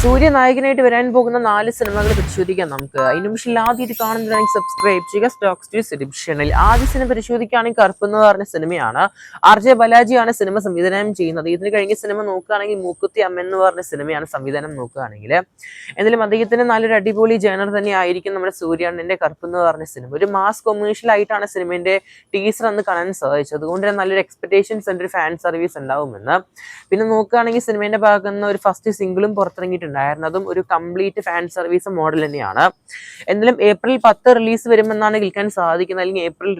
സൂര്യ നായകനായിട്ട് വരാൻ പോകുന്ന 4 സിനിമകൾ പരിശോധിക്കാം നമുക്ക്. അതിന് മുമ്പ് ആദ്യമായിട്ട് കാണുന്നതാണെങ്കിൽ സബ്സ്ക്രൈബ് ചെയ്യുക. സ്റ്റോക്സ് ന്യൂസ് ഡിവിഷനിൽ ആദ്യ സിനിമ പരിശോധിക്കുകയാണെങ്കിൽ കറുപ്പ് എന്ന് പറഞ്ഞ സിനിമയാണ്. RJ ബാലാജിയാണ് സിനിമ സംവിധാനം ചെയ്യുന്നത്. ഇതിന് കഴിഞ്ഞ സിനിമ നോക്കുകയാണെങ്കിൽ മൂക്കുത്തി അമ്മ എന്ന് പറഞ്ഞ സിനിമയാണ് സംവിധാനം നോക്കുകയാണെങ്കിൽ. എന്തായാലും അദ്ദേഹത്തിന് നല്ലൊരു അടിപൊളി ജേണർ തന്നെ ആയിരിക്കും നമ്മുടെ സൂര്യണ്ണന്റെ കറുപ്പ് എന്ന് പറഞ്ഞ സിനിമ. ഒരു മാസ് കൊമേഴ്ഷ്യൽ ആയിട്ടാണ് സിനിമയുടെ ടീസർ അന്ന് കാണാൻ സാധിച്ചത്. അതുകൊണ്ട് തന്നെ നല്ലൊരു എക്സ്പെക്ടേഷൻസ് ഉണ്ട്, ഒരു ഫാൻ സർവീസ് ഉണ്ടാവുമെന്ന്. പിന്നെ നോക്കുകയാണെങ്കിൽ സിനിമയുടെ ഭാഗത്ത് നിന്ന് ഒരു ഫസ്റ്റ് സിംഗിളും പുറത്തിറങ്ങിയിട്ടുണ്ട്. അതും ഒരു കംപ്ലീറ്റ് ഫാൻ സർവീസ് മോഡൽ തന്നെയാണ്. എന്തായാലും April 10 റിലീസ് വരുമെന്നാണ് കേൾക്കാൻ സാധിക്കുന്നത്. അല്ലെങ്കിൽ April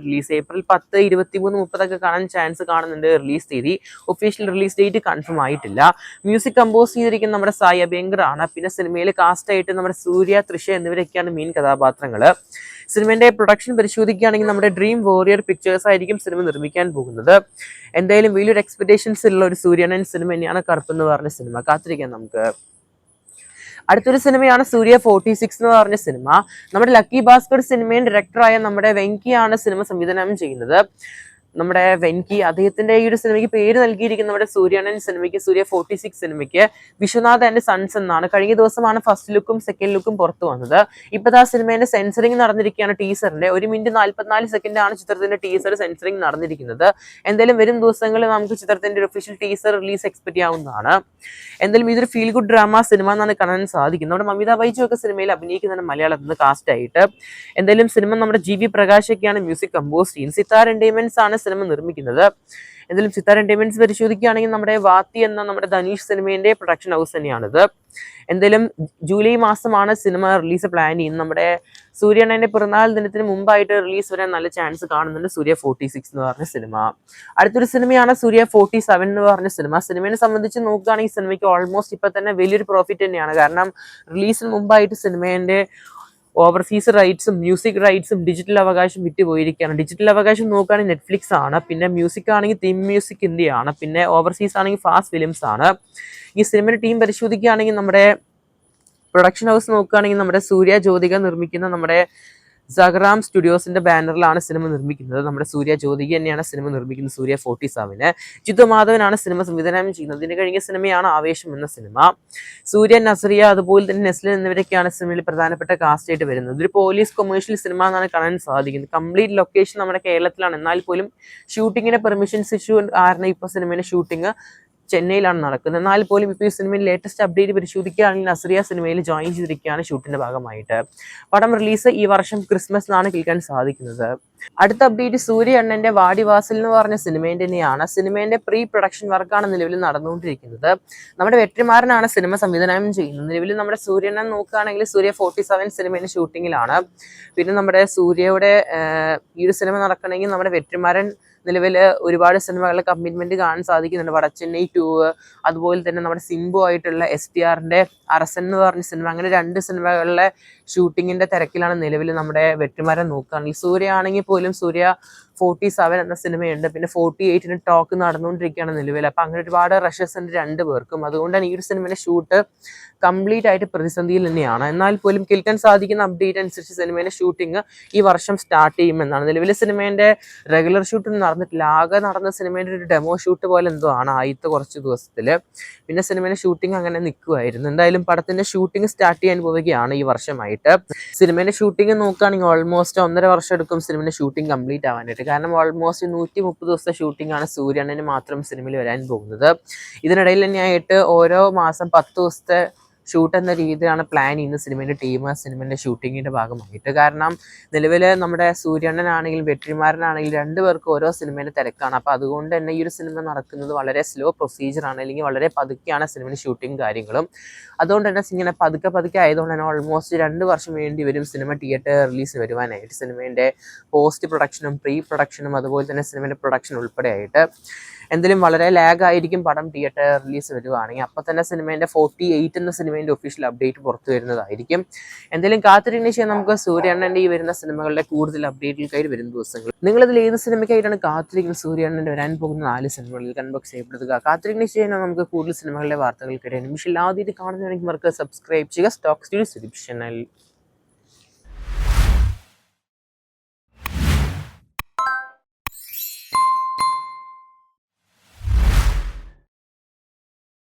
10, 23, 30 കാണാൻ ചാൻസ് കാണുന്നുണ്ട്. റിലീസ് തീയതി ഒഫീഷ്യൽ റിലീസ് ഡേറ്റ് കൺഫേം ആയിട്ടില്ല. മ്യൂസിക് കമ്പോസ് ചെയ്തിരിക്കുന്ന നമ്മുടെ സായി അഭ്യങ്കർ ആണ്. പിന്നെ സിനിമയിൽ കാസ്റ്റ് ആയിട്ട് നമ്മുടെ സൂര്യ, തൃഷ എന്നിവരൊക്കെയാണ് മെയിൻ കഥാപാത്രങ്ങൾ. സിനിമയുടെ പ്രൊഡക്ഷൻ പരിശോധിക്കുകയാണെങ്കിൽ നമ്മുടെ ഡ്രീം വോറിയർ പിക്ചേഴ്സ് ആയിരിക്കും സിനിമ നിർമ്മിക്കാൻ പോകുന്നത്. എന്തായാലും വലിയൊരു എക്സ്പെക്ടേഷൻസ് ഉള്ള ഒരു സൂര്യനൻ സിനിമ തന്നെയാണ് കറുപ്പ് എന്ന് പറഞ്ഞ സിനിമ. കാത്തിരിക്കാം നമുക്ക്. അടുത്തൊരു സിനിമയാണ് സൂര്യ 46 എന്ന് പറഞ്ഞ സിനിമ. നമ്മുടെ ലക്കി ഭാസ്കർ സിനിമയും ഡയറക്ടറായ നമ്മുടെ വെങ്കിയാണ് സിനിമ സംവിധാനം ചെയ്യുന്നത്. നമ്മുടെ വെങ്കി അദ്ദേഹത്തിന്റെ ഈ ഒരു സിനിമയ്ക്ക് പേര് നൽകിയിരിക്കുന്ന നമ്മുടെ സൂര്യനൻ സിനിമയ്ക്ക്, സൂര്യ 46 സിനിമയ്ക്ക് വിശ്വനാഥ് ആൻഡ് സൺസ് എന്നാണ്. കഴിഞ്ഞ ദിവസമാണ് ഫസ്റ്റ് ലുക്കും സെക്കൻഡ് ലുക്കും പുറത്തു വന്നത്. ഇപ്പോഴത്തെ ആ സിനിമേന്റെ സെൻസറിങ് നടന്നിരിക്കുകയാണ്. ടീസറിന്റെ 1 മിനിറ്റ് 44 സെക്കൻഡ് ആണ് ചിത്രത്തിന്റെ ടീസർ സെൻസറിങ് നടന്നിരിക്കുന്നത്. എന്തായാലും വരും ദിവസങ്ങളിൽ നമുക്ക് ചിത്രത്തിന്റെ ഒരു ഒഫീഷ്യൽ ടീസർ റിലീസ് എക്സ്പെക്ട് ചെയ്യാവുന്നതാണ്. എന്തായാലും ഇതൊരു ഫീൽ ഗുഡ് ഡ്രാമ സിനിമ എന്നാണ് കാണാൻ സാധിക്കുന്നത്. നമ്മുടെ മമിത ബൈജു ഒക്കെ സിനിമയിൽ അഭിനയിക്കുന്നതാണ് മലയാളത്തിൽ നിന്ന് കാസ്റ്റ് ആയിട്ട്. എന്തായാലും സിനിമ നമ്മുടെ GV പ്രകാശ് ഒക്കെയാണ് മ്യൂസിക് കമ്പോസ് ചെയ്യുന്നത്. സിത്താർ എന്റർടൈൻമെന്റ്സ് ആണ് സിനിമ നിർമ്മിക്കുന്നത്. എന്തായാലും സിത്താർ എന്റർടൈൻമെന്റ്സ് പരിശോധിക്കുകയാണെങ്കിൽ നമ്മുടെ വാത്തി എന്ന നമ്മുടെ ധനീഷ് സിനിമയുടെ പ്രൊഡക്ഷൻ ഹൗസ് തന്നെയാണിത്. എന്തായാലും ജൂലൈ മാസമാണ് സിനിമ റിലീസ് പ്ലാൻ ചെയ്യുന്നത്. നമ്മുടെ സൂര്യണ്ണന്റെ പിറന്നാൾ ദിനത്തിന് മുമ്പായിട്ട് റിലീസ് വരാൻ നല്ല ചാൻസ് കാണുന്നുണ്ട് സൂര്യ 46 എന്ന് പറഞ്ഞ സിനിമ. അടുത്തൊരു സിനിമയാണ് സൂര്യ 47 എന്ന് പറഞ്ഞ സിനിമ. സിനിമയെ സംബന്ധിച്ച് നോക്കുകയാണെങ്കിൽ സിനിമയ്ക്ക് ഓൾമോസ്റ്റ് ഇപ്പൊ തന്നെ വലിയൊരു പ്രോഫിറ്റ് തന്നെയാണ്. കാരണം റിലീസിന് മുമ്പായിട്ട് സിനിമേന്റെ ഓവർസീസ് റൈറ്റ്സും മ്യൂസിക് റൈറ്റ്സും ഡിജിറ്റൽ അവകാശം വിറ്റുപോയിരിക്കുകയാണ്. ഡിജിറ്റൽ അവകാശം നോക്കുകയാണെങ്കിൽ നെറ്റ്ഫ്ലിക്സ് ആണ്. പിന്നെ മ്യൂസിക് ആണെങ്കിൽ തീം മ്യൂസിക് ഇന്ത്യയാണ്. പിന്നെ ഓവർസീസ് ആണെങ്കിൽ ഫാസ്റ്റ് ഫിലിംസ് ആണ്. ഈ സിനിമയുടെ ടീം പരിശോധിക്കുകയാണെങ്കിൽ നമ്മുടെ പ്രൊഡക്ഷൻ ഹൗസ് നോക്കുകയാണെങ്കിൽ നമ്മുടെ സൂര്യ ജ്യോതിക നിർമ്മിക്കുന്ന നമ്മുടെ സഹറാം സ്റ്റുഡിയോസിന്റെ ബാനറിലാണ് സിനിമ നിർമ്മിക്കുന്നത്. നമ്മുടെ സൂര്യ ജ്യോതിക തന്നെയാണ് സിനിമ നിർമ്മിക്കുന്നത്. സൂര്യ 47 ജിത്തു മാധവനാണ് സിനിമ സംവിധാനം ചെയ്യുന്നത്. ഇതിന് കഴിഞ്ഞ സിനിമയാണ് ആവേശം എന്ന സിനിമ. സൂര്യ, നസറിയ, അതുപോലെ തന്നെ നെസ്ലിൻ എന്നിവരൊക്കെയാണ് സിനിമയിൽ പ്രധാനപ്പെട്ട കാസ്റ്റ് ആയിട്ട് വരുന്നത്. ഒരു പോലീസ് കൊമേഴ്ഷ്യൽ സിനിമ എന്നാണ് കാണാൻ സാധിക്കുന്നത്. കംപ്ലീറ്റ് ലൊക്കേഷൻ നമ്മുടെ കേരളത്തിലാണ്. എന്നാൽ പോലും ഷൂട്ടിങ്ങിന്റെ പെർമിഷൻസ് ഇഷ്യൂ കാരണം ഇപ്പോൾ സിനിമയുടെ ഷൂട്ടിംഗ് ചെന്നൈയിലാണ് നടക്കുന്നത്. എന്നാൽ പോലും ഇപ്പോൾ ഈ സിനിമയിൽ ലേറ്റസ്റ്റ് അപ്ഡേറ്റ് പരിശോധിക്കുകയാണെങ്കിൽ നസറിയ സിനിമയിൽ ജോയിൻ ചെയ്തിരിക്കുകയാണ് ഷൂട്ടിന്റെ ഭാഗമായിട്ട്. പടം റിലീസ് ഈ വർഷം ക്രിസ്മസിനാണ് കേൾക്കാൻ സാധിക്കുന്നത്. അടുത്ത അപ്ഡേറ്റ് സൂര്യ അണ്ണന്റെ വാടിവാസൽ എന്ന് പറഞ്ഞ സിനിമേന്റെ തന്നെയാണ്. സിനിമേന്റെ പ്രീ പ്രൊഡക്ഷൻ വർക്കാണ് നിലവിൽ നടന്നുകൊണ്ടിരിക്കുന്നത്. നമ്മുടെ വെട്രിമാരനാണ് സിനിമ സംവിധാനം ചെയ്യുന്നത്. നിലവിൽ നമ്മുടെ സൂര്യണ്ണൻ നോക്കുകയാണെങ്കിൽ സൂര്യ 47 സിനിമയുടെ ഷൂട്ടിങ്ങിലാണ്. പിന്നെ നമ്മുടെ സൂര്യയുടെ ഈ ഒരു സിനിമ നടക്കണമെങ്കിൽ നമ്മുടെ വെട്രിമാരൻ നിലവിൽ ഒരുപാട് സിനിമകളുടെ കമ്മിറ്റ്മെന്റ് കാണാൻ സാധിക്കുന്നുണ്ട്. വടച്ചെന്നൈ 2, അതുപോലെ തന്നെ നമ്മുടെ സിംബു ആയിട്ടുള്ള STRന്റെ അറസൻ എന്ന് പറഞ്ഞ സിനിമ, അങ്ങനെ 2 സിനിമകളിലെ ഷൂട്ടിങ്ങിന്റെ തിരക്കിലാണ് നിലവിൽ നമ്മുടെ വെട്രിമാരൻ നോക്കുകയാണെങ്കിൽ. സൂര്യ ആണെങ്കിൽ പോലും സൂര്യ 47 എന്ന സിനിമയുണ്ട്. പിന്നെ 48 ടോക്ക് നടന്നുകൊണ്ടിരിക്കുകയാണ് നിലവിൽ. അപ്പൊ അങ്ങനെ ഒരുപാട് റഷസ് ഉണ്ട് 2 പേർക്കും. അതുകൊണ്ടാണ് ഈ ഒരു സിനിമയുടെ ഷൂട്ട് കംപ്ലീറ്റ് ആയിട്ട് പ്രതിസന്ധിയിൽ തന്നെയാണ്. എന്നാൽ പോലും കേൾക്കാൻ സാധിക്കുന്ന അപ്ഡേറ്റ് അനുസരിച്ച് സിനിമയുടെ ഷൂട്ടിംഗ് ഈ വർഷം സ്റ്റാർട്ട് ചെയ്യുമെന്നാണ്. നിലവിലെ സിനിമേന്റെ റെഗുലർ ഷൂട്ടൊന്നും നടന്നിട്ടില്ല. ആകെ നടന്ന സിനിമയുടെ ഒരു ഡെമോ ഷൂട്ട് പോലെ എന്തോ ആണ് ആദ്യത്തെ കുറച്ച് ദിവസത്തില്. പിന്നെ സിനിമയുടെ ഷൂട്ടിംഗ് അങ്ങനെ നിൽക്കുമായിരുന്നു. എന്തായാലും പടത്തിന്റെ ഷൂട്ടിംഗ് സ്റ്റാർട്ട് ചെയ്യാൻ പോവുകയാണ് ഈ വർഷമായിട്ട്. സിനിമയുടെ ഷൂട്ടിംഗ് നോക്കുകയാണെങ്കിൽ ഓൾമോസ്റ്റ് 1.5 വർഷം എടുക്കും സിനിമയുടെ ഷൂട്ടിംഗ് കംപ്ലീറ്റ് ആവാനായിട്ട്. കാരണം ഓൾമോസ്റ്റ് 130 ദിവസത്തെ ഷൂട്ടിംഗ് ആണ് സൂര്യണ്ണന് മാത്രം സിനിമയിൽ വരാൻ പോകുന്നത്. ഇതിനിടയിൽ തന്നെയായിട്ട് ഓരോ മാസം 10 ദിവസത്തെ ഷൂട്ട് എന്ന രീതിയിലാണ് പ്ലാൻ ചെയ്യുന്നത് സിനിമയുടെ ടീം സിനിമയുടെ ഷൂട്ടിങ്ങിന്റെ ഭാഗമായിട്ട്. കാരണം നിലവിൽ നമ്മുടെ സൂര്യണ്ണനാണെങ്കിലും വെട്രിമാരനാണെങ്കിലും 2 പേർക്ക് ഓരോ സിനിമയുടെ തിരക്കാണ്. അപ്പൊ അതുകൊണ്ട് തന്നെ ഈ ഒരു സിനിമ നടക്കുന്നത് വളരെ സ്ലോ പ്രൊസീജിയർ ആണ്, അല്ലെങ്കിൽ വളരെ പതുക്കെയാണ് സിനിമയുടെ ഷൂട്ടിങ് കാര്യങ്ങളും. അതുകൊണ്ട് തന്നെ ഇങ്ങനെ പതുക്കെ ആയതുകൊണ്ട് തന്നെ ഓൾമോസ്റ്റ് 2 വർഷം വേണ്ടി വരും സിനിമ തിയേറ്റർ റിലീസ് വരുവാനായിട്ട്. സിനിമയുടെ പോസ്റ്റ് പ്രൊഡക്ഷനും പ്രീ പ്രൊഡക്ഷനും അതുപോലെ തന്നെ സിനിമയുടെ പ്രൊഡക്ഷൻ ഉൾപ്പെടെ ആയിട്ട്. എന്തായാലും വളരെ ലാഗ് ആയിരിക്കും പടം തിയേറ്റർ റിലീസ് വരുവാണെങ്കിൽ. അപ്പൊ തന്നെ സിനിമേന്റെ 48 എന്ന സിനിമേന്റെ ഒഫീഷ്യൽ അപ്ഡേറ്റ് പുറത്തു വരുന്നതായിരിക്കും. എന്തായാലും കാത്തിരിക്കുന്ന ശേഷം നമുക്ക് സൂര്യണ്ണന്റെ ഈ വരുന്ന സിനിമകളുടെ കൂടുതൽ അപ്ഡേറ്റുകൾക്കായി വരുന്ന ദിവസങ്ങൾ. നിങ്ങളിതിൽ ഏത് സിനിമയ്ക്കായിട്ടാണ് കാത്തിരിക്കുന്നത്? സൂര്യണ്ണന്റെ വരാൻ പോകുന്ന 4 സിനിമകളിൽ കൺബോക്സ് ചെയ്യപ്പെടുക. കാത്തിരിക്കുന്ന ശേഷം നമുക്ക് കൂടുതൽ സിനിമകളുടെ വാർത്തകൾക്കിടെ നിമിഷം ആദ്യമായിട്ട് കാണുന്നതാണെങ്കിൽ സബ്സ്ക്രൈബ് ചെയ്യുക. Stocks news channel.